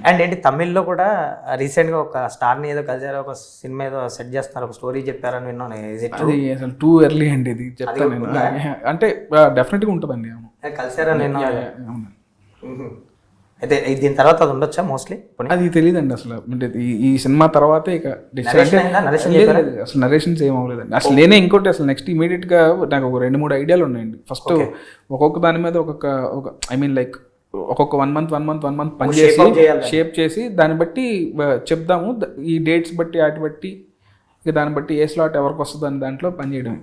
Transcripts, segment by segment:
And ఏంటి తమిళ్లో కూడా రీసెంట్గా ఒక స్టార్ని ఏదో కలిసారు, ఒక సినిమా ఏదో సెట్ చేస్తున్నారు, ఒక స్టోరీ చెప్పారని విన్నాను. అది అసలు టూ ఎర్లీ అండి, ఇది చెప్తాను నేను. అంటే డెఫినెట్గా ఉంటుందండి. కలిసారని నేను అవును. అయితే దీని తర్వాత అది ఉండొచ్చా మోస్ట్లీ? అది తెలియదండి అసలు. అంటే ఈ సినిమా తర్వాత ఇక అసలు నరేషన్స్ ఏం అవ్వలేదండి అసలు. నేనే ఇంకోటి అసలు నెక్స్ట్ ఇమీడియట్గా నాకు ఒక 2-3 ఐడియాలు ఉన్నాయండి. ఫస్ట్ ఒక్కొక్క దాని మీద ఒక ఐ మీన్ లైక్ ఒక్కొక్క 1 month పని చేసి షేప్ చేసి దాన్ని బట్టి చెప్దాము, ఈ డేట్స్ బట్టి వాటి బట్టి ఇక దాన్ని బట్టి ఏ స్లాట్ ఎవరికి వస్తుంది అని దాంట్లో పని చేయడం.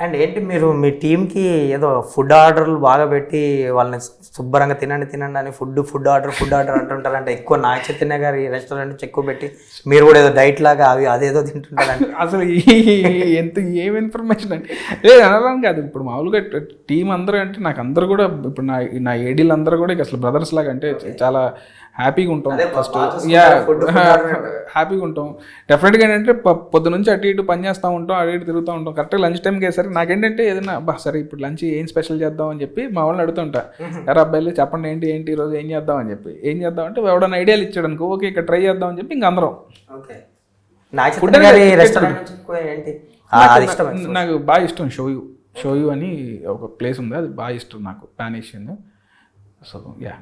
అండ్ ఏంటి మీరు మీ టీంకి ఏదో ఫుడ్ ఆర్డర్లు బాగా పెట్టి వాళ్ళని శుభ్రంగా తినండి అని ఫుడ్ ఆర్డర్ అంటుంటారంటే, ఎక్కువ నాగ చైతన్య గారి రెస్టారెంట్ ఎక్కువ పెట్టి మీరు కూడా ఏదో డైట్ లాగా అదేదో తింటుంటారంటే అసలు ఎంత ఏం ఇన్ఫర్మేషన్ అంటే లేదు అనడం కాదు. ఇప్పుడు మామూలుగా టీం అందరూ అంటే నాకు అందరూ కూడా ఇప్పుడు నా ఏడీలు అందరూ కూడా అసలు బ్రదర్స్ లాగా, అంటే చాలా హ్యాపీగా ఉంటాం. ఫస్ట్ హ్యాపీగా ఉంటాం. డెఫినెట్గా ఏంటంటే పొద్దు నుంచి అటు ఇటు పని చేస్తూ ఉంటాం, అటు ఇటు తిరుగుతూ ఉంటాం. కరెక్ట్గా లంచ్ టైంకి సరే నాకేంటంటే ఏదైనా సరే ఇప్పుడు లంచ్ ఏం స్పెషల్ చేద్దాం అని చెప్పి మా వాళ్ళని అడుగుతుంటా, ఎరా అబ్బాయిలు చెప్పండి ఏంటి ఈరోజు ఏం చేద్దాం అని చెప్పి. ఏం చేద్దాం అంటే ఎవడన్నా ఐడియాలు ఇచ్చాడు అనుకో, ఓకే ఇక్కడ ట్రై చేద్దాం అని చెప్పి ఇంక అందరం. నాకు బాగా ఇష్టం షోయు అని ఒక ప్లేస్ ఉంది, అది బాగా ఇష్టం నాకు, పాన్ ఏషియన్. So yeah.